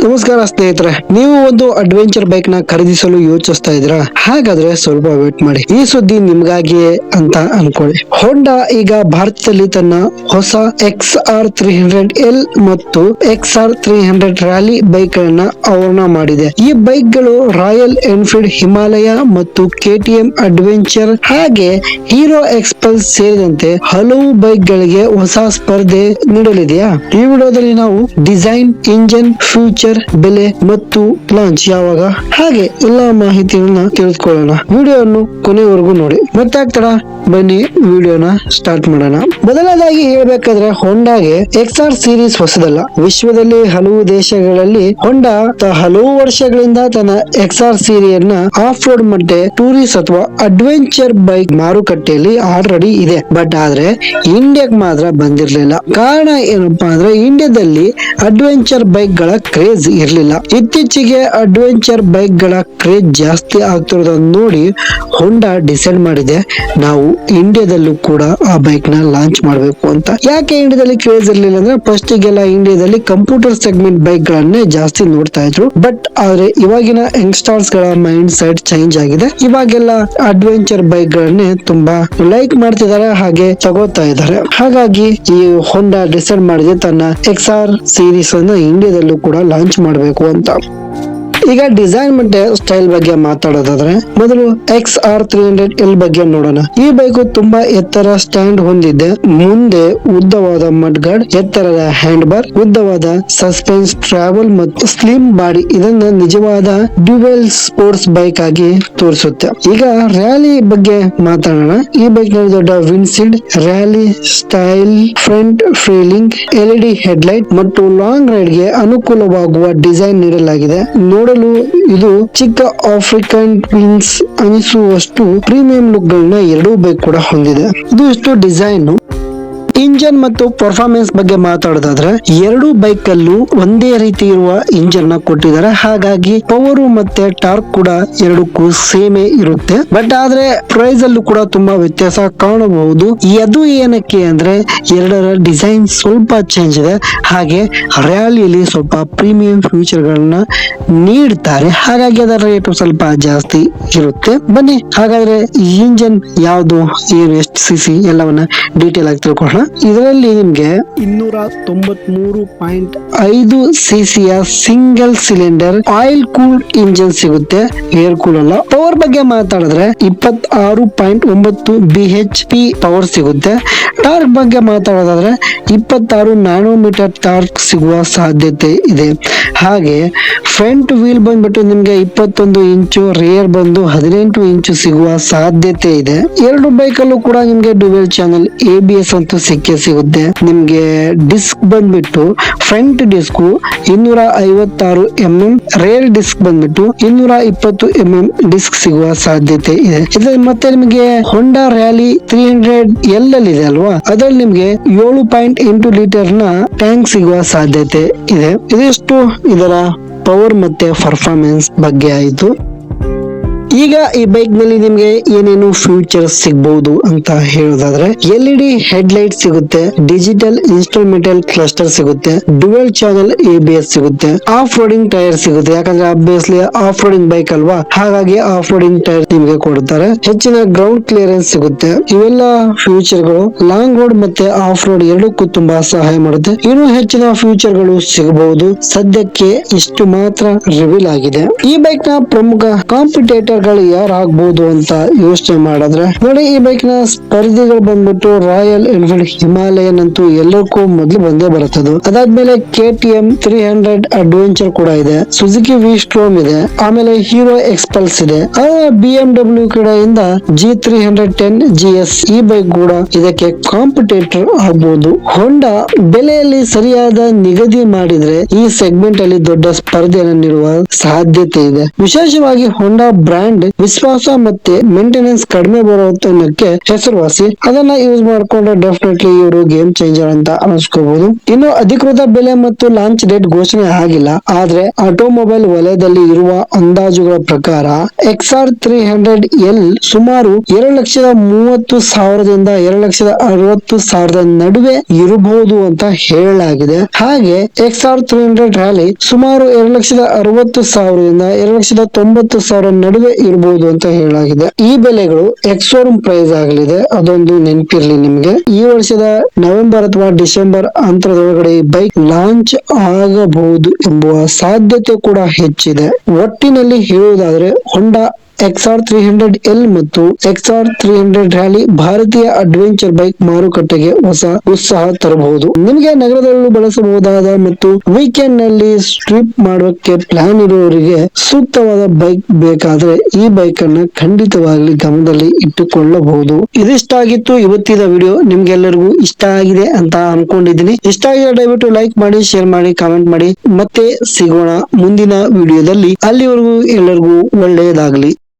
ನಮಸ್ಕಾರ ಸ್ನೇಹಿತರೆ, ನೀವು ಒಂದು ಅಡ್ವೆಂಚರ್ ಬೈಕ್ ನ ಖರೀದಿಸಲು ಯೋಚಿಸ್ತಾ ಇದ್ದೀರಾ? ಹಾಗಾದ್ರೆ ಸ್ವಲ್ಪ ವೇಟ್ ಮಾಡಿ, ಈ ಸುದ್ದಿ ನಿಮ್ಗಾಗಿಯೇ ಅಂತ ಅನ್ಕೊಳ್ಳಿ. ಹೋಂಡಾ ಈಗ ಭಾರತದಲ್ಲಿ ತನ್ನ ಹೊಸ XR300L ಮತ್ತು XR300 ರ್ಯಾಲಿ ಬೈಕ್ ಗಳನ್ನ ಆವರಣ ಮಾಡಿದೆ. ಈ ಬೈಕ್ ಗಳು ರಾಯಲ್ ಎನ್ಫೀಲ್ಡ್ ಹಿಮಾಲಯ ಮತ್ತು KTM ಅಡ್ವೆಂಚರ್ ಹಾಗೆ ಹೀರೋ ಎಕ್ಸ್ಪಲ್ಸ್ ಸೇರಿದಂತೆ ಹಲವು ಬೈಕ್ ಗಳಿಗೆ ಹೊಸ ಸ್ಪರ್ಧೆ ನೀಡಲಿದೆಯಾ? ಈ ವಿಡಿಯೋದಲ್ಲಿ ನಾವು ಡಿಸೈನ್, ಇಂಜಿನ್, ಫ್ಯೂಚರ್, ಬೆಲೆ ಮತ್ತು ಲಾಂಚ್ ಯಾವಾಗ ಹಾಗೆ ಎಲ್ಲಾ ಮಾಹಿತಿಗಳನ್ನ ತಿಳಿದುಕೊಳ್ಳೋಣ. ವಿಡಿಯೋವನ್ನು ಕೊನೆವರೆಗೂ ನೋಡಿ. ಗೊತ್ತಾಗ್ತಾರ? ಬನ್ನಿ ವಿಡಿಯೋನ ಸ್ಟಾರ್ಟ್ ಮಾಡೋಣ. ಮೊದಲನೇದಾಗಿ ಹೇಳ್ಬೇಕಾದ್ರೆ ಹೋಂಡಾಗೆ XR ಸೀರೀಸ್ ಹೊಸದಲ್ಲ. ವಿಶ್ವದಲ್ಲಿ ಹಲವು ದೇಶಗಳಲ್ಲಿ ಹೋಂಡಾ ಹಲವು ವರ್ಷಗಳಿಂದ ತನ್ನ XR ಸೀರಿಯನ್ನ ಆಫ್ ರೋಡ್ ಮತ್ತೆ ಟೂರಿಸ್ಟ್ ಅಥವಾ ಅಡ್ವೆಂಚರ್ ಬೈಕ್ ಮಾರುಕಟ್ಟೆಯಲ್ಲಿ ಆಲ್ರೆಡಿ ಇದೆ. ಬಟ್ ಆದ್ರೆ ಇಂಡಿಯಾಕ್ ಮಾತ್ರ ಬಂದಿರ್ಲಿಲ್ಲ. ಕಾರಣ ಏನಪ್ಪಾ ಅಂದ್ರೆ ಇಂಡಿಯಾದಲ್ಲಿ ಅಡ್ವೆಂಚರ್ ಬೈಕ್ ಗಳ ಕ್ರೇಜ್ ಇರ್ಲಿಲ್ಲ. ಇತ್ತೀಚೆಗೆ ಅಡ್ವೆಂಚರ್ ಬೈಕ್ ಗಳ ಕ್ರೇಜ್ ಜಾಸ್ತಿ ಆಗ್ತಿರೋದನ್ನ ನೋಡಿ ಹೋಂಡಾ ಡಿಸೈಡ್ ಮಾಡಿದೆ, ನಾವು ಇಂಡಿಯಾದಲ್ಲೂ ಕೂಡ ಆ ಬೈಕ್ ನ ಲಾಂಚ್ ಮಾಡಬೇಕು ಅಂತ. ಯಾಕೆ ಇಂಡಿಯಾದಲ್ಲಿ ಕ್ರೇಜ್ ಇರ್ಲಿಲ್ಲ ಅಂದ್ರೆ ಫಸ್ಟ್ ಗೆಲ್ಲ ಇಂಡಿಯಾದಲ್ಲಿ ಕಂಪ್ಯೂಟರ್ ಸೆಗ್ಮೆಂಟ್ ಬೈಕ್ ಗಳನ್ನೇ ಜಾಸ್ತಿ ನೋಡ್ತಾ ಇದ್ರು. ಬಟ್ ಆದ್ರೆ ಇವಾಗಿನ ಯಂಗ್ಸ್ಟರ್ಸ್ ಗಳ ಮೈಂಡ್ ಸೆಟ್ ಚೇಂಜ್ ಆಗಿದೆ. ಇವಾಗೆಲ್ಲ ಅಡ್ವೆಂಚರ್ ಬೈಕ್ ಗಳನ್ನೇ ತುಂಬಾ ಲೈಕ್ ಮಾಡ್ತಿದ್ದಾರೆ, ಹಾಗೆ ತಗೋತಾ ಇದ್ದಾರೆ. ಹಾಗಾಗಿ ಈ ಹೋಂಡಾ ಡಿಸೈಡ್ ಮಾಡಿದೆ ತನ್ನ XR ಸೀರೀಸ್ ಅನ್ನ ಇಂಡಿಯಾದಲ್ಲೂ ಕೂಡ ಲಾಂಚ್ ಮಾಡಬೇಕು ಅಂತ. ಈಗ ಡಿಸೈನ್ ಮತ್ತೆ ಸ್ಟೈಲ್ ಬಗ್ಗೆ ಮಾತಾಡೋದಾದ್ರೆ ಮೊದಲು XR300L ಬಗ್ಗೆ ನೋಡೋಣ. ಈ ಬೈಕು ತುಂಬಾ ಎತ್ತರ ಸ್ಟ್ಯಾಂಡ್ ಹೊಂದಿದೆ. ಮುಂದೆ ಉದ್ದವಾದ ಮಡ್ ಗಾರ್ಡ್, ಎತ್ತರದ ಹ್ಯಾಂಡ್ ಬಾರ್, ಉದ್ದವಾದ ಸಸ್ಪೆನ್ಸ್, ಟ್ರಾವೆಲ್ ಮತ್ತು ಸ್ಲಿಮ್ ಬಾಡಿ ಇದನ್ನ ನಿಜವಾದ ಡ್ಯುವೆಲ್ ಸ್ಪೋರ್ಟ್ಸ್ ಬೈಕ್ ಆಗಿ ತೋರಿಸುತ್ತೆ. ಈಗ ರ್ಯಾಲಿ ಬಗ್ಗೆ ಮಾತಾಡೋಣ. ಈ ಬೈಕ್ ನಲ್ಲಿ ದೊಡ್ಡ windshield, rally style front failing, LED headlight ಮತ್ತು ಲಾಂಗ್ ರೈಡ್ ಗೆ ಅನುಕೂಲವಾಗುವ ಡಿಸೈನ್ ನೀಡಲಾಗಿದೆ. ನೋಡಲು ಇದು ಚಿಕ್ಕ ಆಫ್ರಿಕನ್ ಟ್ವಿನ್ಸ್ ಅನಿಸುವಷ್ಟು ಪ್ರೀಮಿಯಂ ಲುಕ್ ಗಳನ್ನ ಎರಡೂ ಬೈಕ್ ಕೂಡ ಹೊಂದಿದೆ. ಇದು ಇಷ್ಟು ಡಿಸೈನ್. ಇಂಜನ್ ಮತ್ತು ಪರ್ಫಾರ್ಮೆನ್ಸ್ ಬಗ್ಗೆ ಮಾತಾಡೋದಾದ್ರೆ ಎರಡು ಬೈಕ್ ಅಲ್ಲೂ ಒಂದೇ ರೀತಿ ಇರುವ ಇಂಜನ್ ನ ಕೊಟ್ಟಿದ್ದಾರೆ. ಹಾಗಾಗಿ ಪವರ್ ಮತ್ತೆ ಟಾರ್ಕ್ ಕೂಡ ಎರಡಕ್ಕೂ ಸೇಮೇ ಇರುತ್ತೆ. ಬಟ್ ಆದ್ರೆ ಪ್ರೈಸ್ ಅಲ್ಲೂ ಕೂಡ ತುಂಬಾ ವ್ಯತ್ಯಾಸ ಕಾಣಬಹುದು. ಅದು ಏನಕ್ಕೆ ಅಂದ್ರೆ ಎರಡರ ಡಿಸೈನ್ ಸ್ವಲ್ಪ ಚೇಂಜ್ ಇದೆ, ಹಾಗೆ ರ್ಯಾಲಿಯಲ್ಲಿ ಸ್ವಲ್ಪ ಪ್ರೀಮಿಯಂ ಫ್ಯೂಚರ್ ಗಳನ್ನ ನೀಡ್ತಾರೆ. ಹಾಗಾಗಿ ಅದರ ರೇಟ್ ಸ್ವಲ್ಪ ಜಾಸ್ತಿ ಇರುತ್ತೆ. ಬನ್ನಿ ಹಾಗಾದ್ರೆ ಇಂಜನ್ ಯಾವ್ದು, ಏನು, ಎಷ್ಟು CC ಎಲ್ಲವನ್ನ ಡೀಟೇಲ್ ಆಗಿ ತಿಳ್ಕೊಳ್ಳೋಣ. ಇದರಲ್ಲಿ ನಿಮ್ಗೆ 293.5 CCಯ single cylinder oil cooled engine ಸಿಗುತ್ತೆ, ಏರ್ ಕೂಲ್ ಅಲ್ಲ. ಪವರ್ ಬಗ್ಗೆ ಮಾತಾಡಿದ್ರೆ 26.9 BHP ಪವರ್ ಸಿಗುತ್ತೆ. ಟಾರ್ಕ್ ಬಗ್ಗೆ ಮಾತಾಡೋದಾದ್ರೆ 26 ನ್ಯಾನೋಮೀಟರ್ ಟಾರ್ಕ್ ಸಿಗುವ ಸಾಧ್ಯತೆ ಇದೆ. ಹಾಗೆ ಫ್ರಂಟ್ ವೀಲ್ ಬಂದ್ಬಿಟ್ಟು ನಿಮ್ಗೆ 21 ಇಂಚು, ರೇರ್ ಬಂದು 18 ಇಂಚು ಸಿಗುವ ಸಾಧ್ಯತೆ ಇದೆ. ಎರಡು ಬೈಕ್ ಅಲ್ಲೂ ಕೂಡ ನಿಮ್ಗೆ ಡ್ಯುವೆಲ್ ಚಾನೆಲ್ ABS ಅಂತೂ ಸಿಗುತ್ತೆ. ನಿಮ್ಗೆ ಡಿಸ್ಕ್ ಬಂದ್ಬಿಟ್ಟು front disc 256 mm, rear disc ಬಂದ್ಬಿಟ್ಟು 220 mm ಡಿಸ್ಕ್ ಸಿಗುವ ಸಾಧ್ಯತೆ ಇದೆ. ಮತ್ತೆ ನಿಮಗೆ ಹೋಂಡಾ ರ್ಯಾಲಿ 300L ಅಲ್ಲಿ ಇದೆ ಅಲ್ವಾ, ಅದ್ರಲ್ಲಿ ನಿಮ್ಗೆ 7.8 ಲೀಟರ್ ನ ಟ್ಯಾಂಕ್ ಸಿಗುವ ಸಾಧ್ಯತೆ ಇದೆ. ಇದಿಷ್ಟು ಇದರ ಪವರ್ ಮತ್ತೆ ಪರ್ಫಾರ್ಮೆನ್ಸ್ ಬಗ್ಗೆ ಆಯ್ತು. ಈಗ ಈ ಬೈಕ್ ನಲ್ಲಿ ನಿಮ್ಗೆ ಏನೇನು ಫ್ಯೂಚರ್ಸ್ ಸಿಗಬಹುದು ಅಂತ ಹೇಳೋದಾದ್ರೆ LED ಹೆಡ್ಲೈಟ್ ಸಿಗುತ್ತೆ, ಡಿಜಿಟಲ್ ಇನ್ಸ್ಟ್ರೂಮೆಂಟಲ್ ಕ್ಲಸ್ಟರ್ ಸಿಗುತ್ತೆ, ಡ್ಯುವೆಲ್ ಚಾನೆಲ್ ABS ಸಿಗುತ್ತೆ, ಆಫ್ ರೋಡಿಂಗ್ ಟೈರ್ ಸಿಗುತ್ತೆ. ಯಾಕಂದ್ರೆ ಅಬ್ವಿಯಸ್ಲಿ ಆಫ್ ರೋಡಿಂಗ್ ಬೈಕ್ ಅಲ್ವಾ, ಹಾಗಾಗಿ ಆಫ್ ರೋಡಿಂಗ್ ಟೈರ್ ನಿಮ್ಗೆ ಕೊಡ್ತಾರೆ. ಹೆಚ್ಚಿನ ಗ್ರೌಂಡ್ ಕ್ಲಿಯರೆನ್ಸ್ ಸಿಗುತ್ತೆ. ಇವೆಲ್ಲ ಫ್ಯೂಚರ್ ಗಳು ಲಾಂಗ್ ರೋಡ್ ಮತ್ತೆ ಆಫ್ ರೋಡ್ ಎರಡಕ್ಕೂ ತುಂಬಾ ಸಹಾಯ ಮಾಡುತ್ತೆ. ಇನ್ನೂ ಹೆಚ್ಚಿನ ಫ್ಯೂಚರ್ ಗಳು ಸಿಗಬಹುದು. ಸದ್ಯಕ್ಕೆ ಇಷ್ಟು ಮಾತ್ರ ರಿವೀಲ್ ಆಗಿದೆ. ಈ ಬೈಕ್ ನ ಪ್ರಮುಖ ಕಾಂಪಿಟೇಟರ್ ಗಳು ಯಾರಾಗಬಹುದು ಅಂತ ಯೋಚನೆ ಮಾಡಿದ್ರೆ ನೋಡಿ, ಈ ಬೈಕ್ ನ ಸ್ಪರ್ಧಿಗಳು ಬಂದ್ಬಿಟ್ಟು ರಾಯಲ್ ಎನ್ಫೀಲ್ಡ್ ಹಿಮಾಲಯನ್ ಅಂತೂ ಎಲ್ಲಕ್ಕೂ ಮೊದಲು ಬಂದೇ ಬರುತ್ತದೆ. ಅದಾದ್ಮೇಲೆ KTM 300 ಅಡ್ವೆಂಚರ್ ಕೂಡ ಇದೆ, ಸುಜುಕಿ V-Strom ಇದೆ, ಆಮೇಲೆ ಹೀರೋ ಎಕ್ಸ್ಪಲ್ಸ್ ಇದೆ. BMW ಕಡೆಯಿಂದ G310 GS ಈ ಬೈಕ್ ಕೂಡ ಇದಕ್ಕೆ ಕಾಂಪಿಟೇಟರ್ ಆಗಬಹುದು. ಹೋಂಡಾ ಬೆಲೆಯಲ್ಲಿ ಸರಿಯಾದ ನಿಗದಿ ಮಾಡಿದ್ರೆ ಈ ಸೆಗ್ಮೆಂಟ್ ಅಲ್ಲಿ ದೊಡ್ಡ ಸ್ಪರ್ಧೆಯನ್ನು ನೀಡುವ ಸಾಧ್ಯತೆ ಇದೆ. ವಿಶೇಷವಾಗಿ ಹೋಂಡಾ ಬ್ರ್ಯಾಂಡ್ ಅಂಡ್ ವಿಶ್ವಾಸ ಮತ್ತೆ ಮೇಂಟೆನೆನ್ಸ್ ಕಡಿಮೆ ಬರುವುದಕ್ಕೆ ಹೆಸರುವಾಸಿ. ಅದನ್ನ ಯೂಸ್ ಮಾಡ್ಕೊಂಡ್ರೆ ಡೆಫಿನೆಟ್ಲಿ ಇವರು ಗೇಮ್ ಚೇಂಜರ್ ಅಂತ ಅನಿಸ್ಕೋಬಹುದು. ಇನ್ನು ಅಧಿಕೃತ ಬೆಲೆ ಮತ್ತು ಲಾಂಚ್ ಡೇಟ್ ಘೋಷಣೆ ಆಗಿಲ್ಲ. ಆದ್ರೆ ಆಟೋಮೊಬೈಲ್ ವಲಯದಲ್ಲಿ ಇರುವ ಅಂದಾಜುಗಳ ಪ್ರಕಾರ XR300L ಸುಮಾರು 2,30,000ದಿಂದ 2,60,000 ನಡುವೆ ಇರಬಹುದು ಅಂತ ಹೇಳಲಾಗಿದೆ. ಹಾಗೆ XR300 Rally ಸುಮಾರು 2,60,000ದಿಂದ 2,90,000 ನಡುವೆ ಇರಬಹುದು ಅಂತ ಹೇಳಲಾಗಿದೆ. ಈ ಬೆಲೆಗಳು ಎಕ್ಸ್-ಶೋರೂಮ್ ಪ್ರೈಸ್ ಆಗಲಿದೆ, ಅದೊಂದು ನೆನಪಿರ್ಲಿ ನಿಮ್ಗೆ. ಈ ವರ್ಷದ ನವೆಂಬರ್ ಅಥವಾ ಡಿಸೆಂಬರ್ ಅಂತರದೊಳಗಡೆ ಈ ಬೈಕ್ ಲಾಂಚ್ ಆಗಬಹುದು ಎಂಬುವ ಸಾಧ್ಯತೆ ಕೂಡ ಹೆಚ್ಚಿದೆ. ಒಟ್ಟಿನಲ್ಲಿ ಹೇಳುವುದಾದ್ರೆ ಹೊಂಡಾ XR300L ಮತ್ತು XR300 Rally ಭಾರತೀಯ ಅಡ್ವೆಂಚರ್ ಬೈಕ್ ಮಾರುಕಟ್ಟೆಗೆ ಹೊಸ ಉತ್ಸಾಹ ತರಬಹುದು. ನಿಮಗೆ ನಗರದಲ್ಲೂ ಬಳಸಬಹುದಾದ ಮತ್ತು ವೀಕೆಂಡ್ ನಲ್ಲಿ ಟ್ರಿಪ್ ಮಾಡೋಕೆ ಪ್ಲಾನ್ ಇರುವವರಿಗೆ ಸೂಕ್ತವಾದ ಬೈಕ್ ಬೇಕಾದ್ರೆ ಈ ಬೈಕ್ ಅನ್ನ ಖಂಡಿತವಾಗ್ಲಿ ಗಮನದಲ್ಲಿ ಇಟ್ಟುಕೊಳ್ಳಬಹುದು. ಇದಿಷ್ಟಾಗಿತ್ತು ಇವತ್ತಿನ ವಿಡಿಯೋ. ನಿಮ್ಗೆಲ್ಲರಿಗೂ ಇಷ್ಟ ಆಗಿದೆ ಅಂತ ಅನ್ಕೊಂಡಿದ್ದೀನಿ. ಇಷ್ಟ ಆಗಿದೆ ದಯವಿಟ್ಟು ಲೈಕ್ ಮಾಡಿ, ಶೇರ್ ಮಾಡಿ, ಕಾಮೆಂಟ್ ಮಾಡಿ. ಮತ್ತೆ ಸಿಗೋಣ ಮುಂದಿನ ವಿಡಿಯೋದಲ್ಲಿ. ಅಲ್ಲಿವರೆಗೂ ಎಲ್ಲರಿಗೂ ಒಳ್ಳೆಯದಾಗಲಿ.